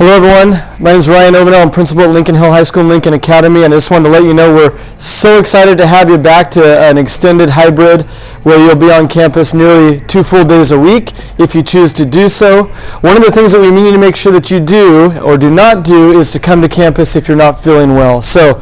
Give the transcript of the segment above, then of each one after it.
Hello everyone, my name is Ryan Ovenell. I'm principal at Lincoln Hill High School and Lincoln Academy, and I just wanted to let you know we're so excited to have you back to an extended hybrid where you'll be on campus nearly 2 full days a week if you choose to do so. One of the things that we need to make sure that you do or do not do is to come to campus if you're not feeling well. So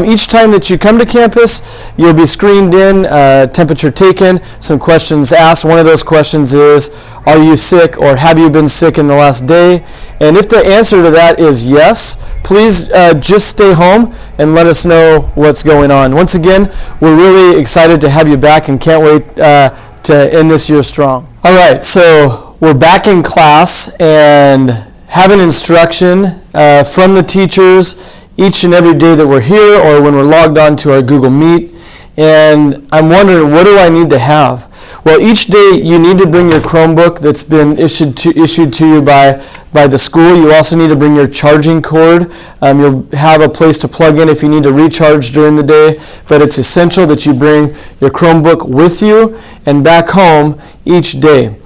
each time that you come to campus, you'll be screened in, temperature taken, some questions asked. One of those questions is, are you sick or have you been sick in the last day? And if the answer to that is yes, please just stay home and let us know what's going on. Once again, we're really excited to have you back and can't wait to end this year strong. All right, so we're back in class and having instruction from the teachers each and every day that we're here or when we're logged on to our Google Meet. And I'm wondering, what do I need to have? Well, each day you need to bring your Chromebook that's been issued to you by the school. You also need to bring your charging cord. You'll have a place to plug in if you need to recharge during the day, but it's essential that you bring your Chromebook with you and back home each day.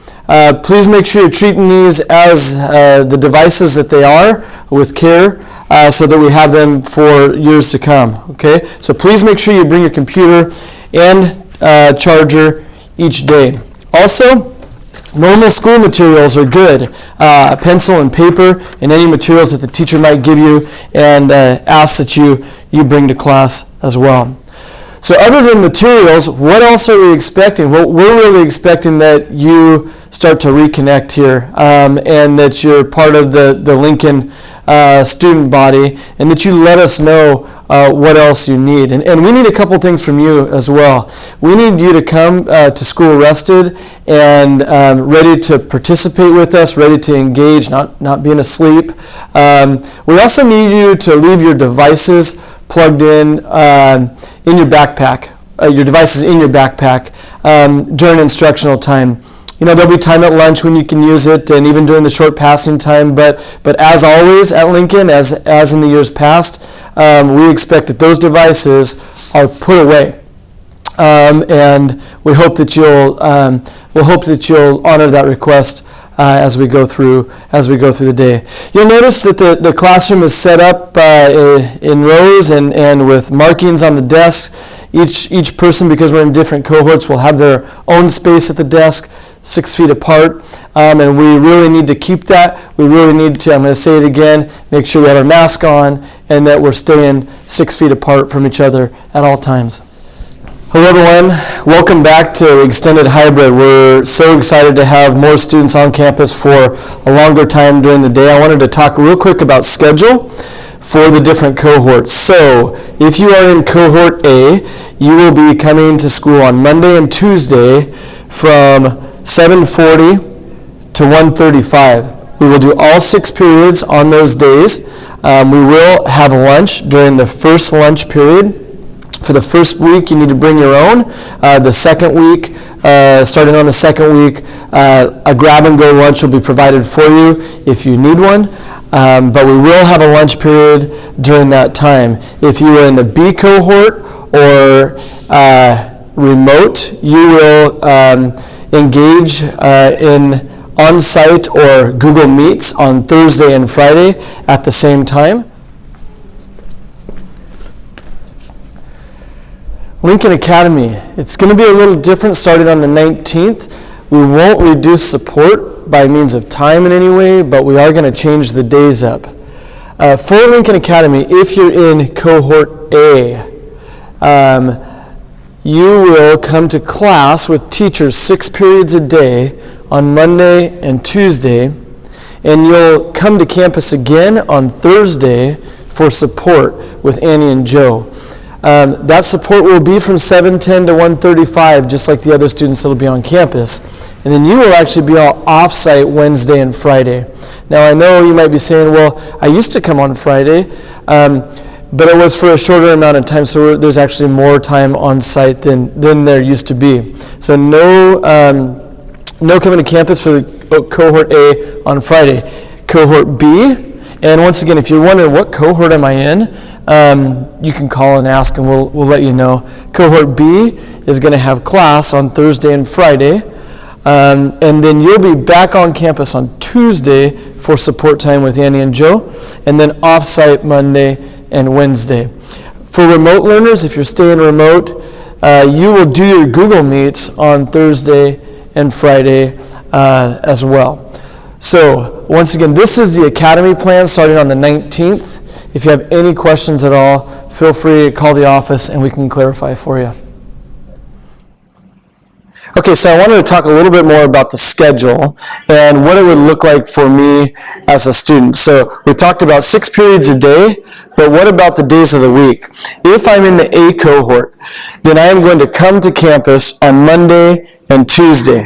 Please make sure you're treating these as the devices that they are with care so that we have them for years to come. Okay? So please make sure you bring your computer and charger each day. Also, normal school materials are good. Pencil and paper and any materials that the teacher might give you and ask that you bring to class as well. So other than materials, what else are we expecting? Well, we're really expecting that you start to reconnect here and that you're part of the Lincoln student body and that you let us know what else you need. And we need a couple things from you as well. We need you to come to school rested and ready to participate with us, ready to engage, not being asleep. We also need you to leave your devices plugged in your backpack, your devices in your backpack during instructional time. You know, there'll be time at lunch when you can use it and even during the short passing time, but as always at Lincoln, as in the years past, we expect that those devices are put away. And we hope that you'll honor that request as we go through the day. You'll notice that the classroom is set up in rows and with markings on the desk. Each person, because we're in different cohorts, will have their own space at the desk, 6 feet apart, and we really need to keep that. We really need to, I'm going to say it again, make sure we have our mask on and that we're staying 6 feet apart from each other at all times. Hello everyone, welcome back to Extended Hybrid. We're so excited to have more students on campus for a longer time during the day. I wanted to talk real quick about schedule for the different cohorts. So if you are in cohort A, you will be coming to school on Monday and Tuesday from 7:40 to 1:35. We will do all 6 periods on those days. We will have lunch during the first lunch period. For the first week, you need to bring your own. The second week, starting on the second week, a grab-and-go lunch will be provided for you if you need one. But we will have a lunch period during that time. If you are in the B cohort or remote, you will engage in on-site or Google Meets on Thursday and Friday at the same time. Lincoln Academy, it's going to be a little different starting on the 19th. We won't reduce support by means of time in any way, but we are going to change the days up. For Lincoln Academy, if you're in cohort A, you will come to class with teachers 6 periods a day on Monday and Tuesday, and you'll come to campus again on Thursday for support with Annie and Joe. That support will be from 7:10 to 1:35, just like the other students that will be on campus. And then you will actually be off-site Wednesday and Friday. Now, I know you might be saying, well, I used to come on Friday, but it was for a shorter amount of time, so there's actually more time on site than there used to be. So no coming to campus for the cohort A on Friday. Cohort B, and once again, if you're wondering what cohort am I in, you can call and ask and we'll let you know. Cohort B is going to have class on Thursday and Friday, and then you'll be back on campus on Tuesday for support time with Annie and Joe, and then off-site Monday and Wednesday. For remote learners, if you're staying remote, you will do your Google Meets on Thursday and Friday as well. So once again, this is the Academy plan starting on the 19th. If you have any questions at all, feel free to call the office and we can clarify for you. Okay, so I wanted to talk a little bit more about the schedule and what it would look like for me as a student. So we talked about 6 periods a day, but what about the days of the week? If I'm in the A cohort, then I am going to come to campus on Monday and Tuesday,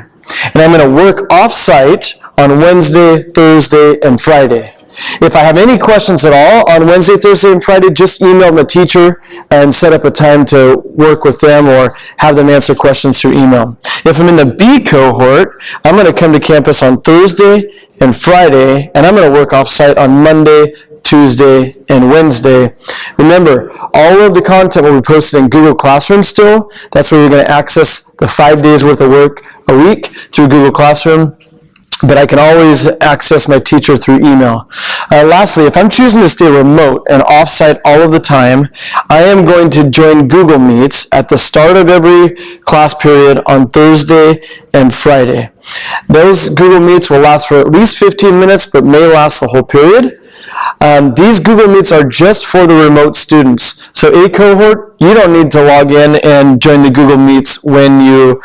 and I'm going to work off-site on Wednesday, Thursday, and Friday. If I have any questions at all on Wednesday, Thursday, and Friday, just email my teacher and set up a time to work with them or have them answer questions through email. If I'm in the B cohort, I'm going to come to campus on Thursday and Friday, and I'm going to work off-site on Monday, Tuesday, and Wednesday. Remember, all of the content will be posted in Google Classroom still. That's where you're going to access the 5 days worth of work a week through Google Classroom. But I can always access my teacher through email. Lastly, if I'm choosing to stay remote and off-site all of the time, I am going to join Google Meets at the start of every class period on Thursday and Friday. Those Google Meets will last for at least 15 minutes, but may last the whole period. These Google Meets are just for the remote students. So A cohort, you don't need to log in and join the Google Meets when you're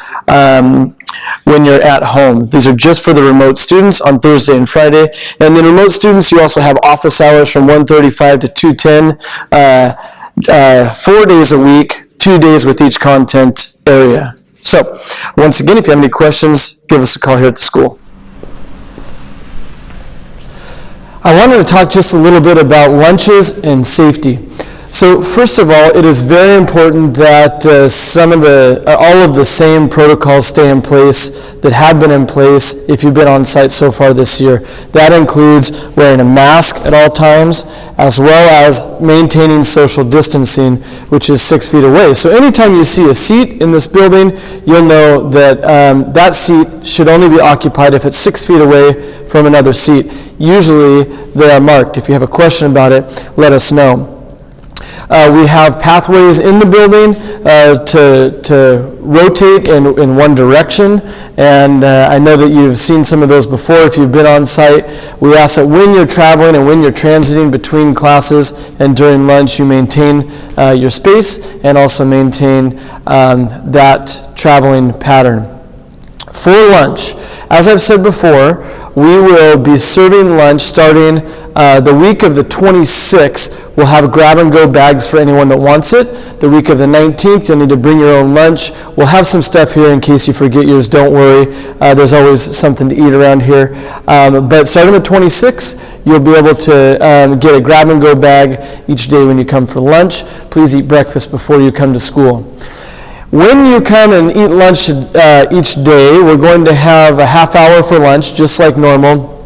at home. These are just for the remote students on Thursday and Friday. And then remote students, you also have office hours from 1:35 to 2:10, 4 days a week, 2 days with each content area. So once again, if you have any questions, give us a call here at the school. I wanted to talk just a little bit about lunches and safety. So first of all, it is very important that all of the same protocols stay in place that have been in place if you've been on site so far this year. That includes wearing a mask at all times, as well as maintaining social distancing, which is 6 feet away. So anytime you see a seat in this building, you'll know that that seat should only be occupied if it's 6 feet away from another seat. Usually they are marked. If you have a question about it, let us know. We have pathways in the building to rotate in one direction, and I know that you've seen some of those before if you've been on site. We ask that when you're traveling and when you're transiting between classes and during lunch, you maintain your space and also maintain that traveling pattern. For lunch, as I've said before, we will be serving lunch starting the week of the 26th. We'll have grab-and-go bags for anyone that wants it. The week of the 19th, you'll need to bring your own lunch. We'll have some stuff here in case you forget yours. Don't worry. There's always something to eat around here. But starting the 26th, you'll be able to get a grab-and-go bag each day when you come for lunch. Please eat breakfast before you come to school. When you come and eat lunch each day, we're going to have a half hour for lunch, just like normal.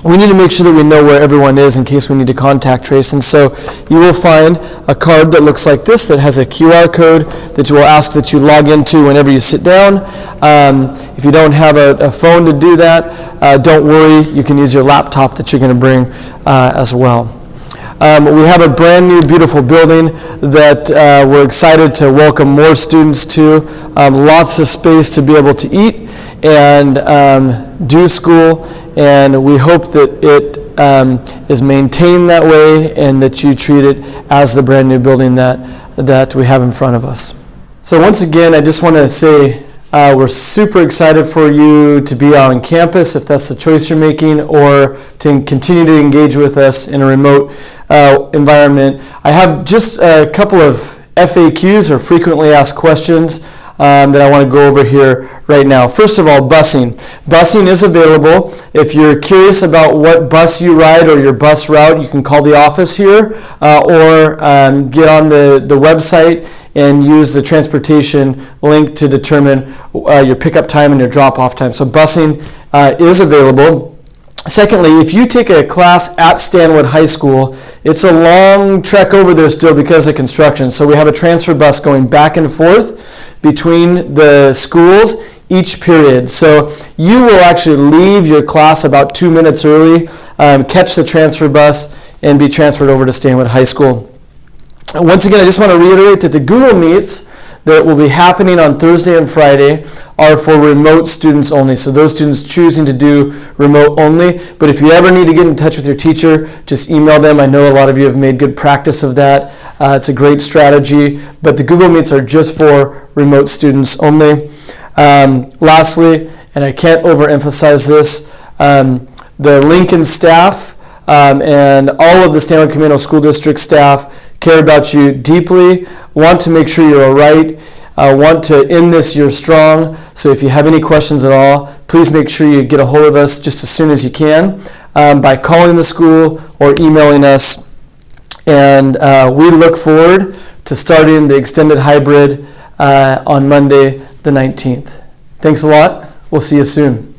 We need to make sure that we know where everyone is in case we need to contact trace. And so you will find a card that looks like this that has a QR code that you will ask that you log into whenever you sit down. If you don't have a phone to do that, don't worry. You can use your laptop that you're going to bring as well. We have a brand new beautiful building that we're excited to welcome more students to. Lots of space to be able to eat and do school, and we hope that it is maintained that way and that you treat it as the brand new building that we have in front of us. So once again, I just want to say we're super excited for you to be on campus if that's the choice you're making, or to continue to engage with us in a remote environment. I have just a couple of FAQs, or frequently asked questions, that I want to go over here right now. First of all, busing. Busing is available. If you're curious about what bus you ride or your bus route, you can call the office here or get on the website and use the transportation link to determine your pickup time and your drop-off time. So busing is available. Secondly, if you take a class at Stanwood High School, it's a long trek over there still because of construction. So we have a transfer bus going back and forth between the schools each period. So you will actually leave your class about 2 minutes early, catch the transfer bus, and be transferred over to Stanwood High School. Once again, I just want to reiterate that the Google Meets that will be happening on Thursday and Friday are for remote students only. So those students choosing to do remote only. But if you ever need to get in touch with your teacher, just email them. I know a lot of you have made good practice of that. It's a great strategy. But the Google Meets are just for remote students only. Lastly, and I can't overemphasize this, the Lincoln staff and all of the Stanwood Camano School District staff care about you deeply, want to make sure you're all right, want to end this year strong. So if you have any questions at all, please make sure you get a hold of us just as soon as you can by calling the school or emailing us. And we look forward to starting the extended hybrid on Monday the 19th. Thanks a lot. We'll see you soon.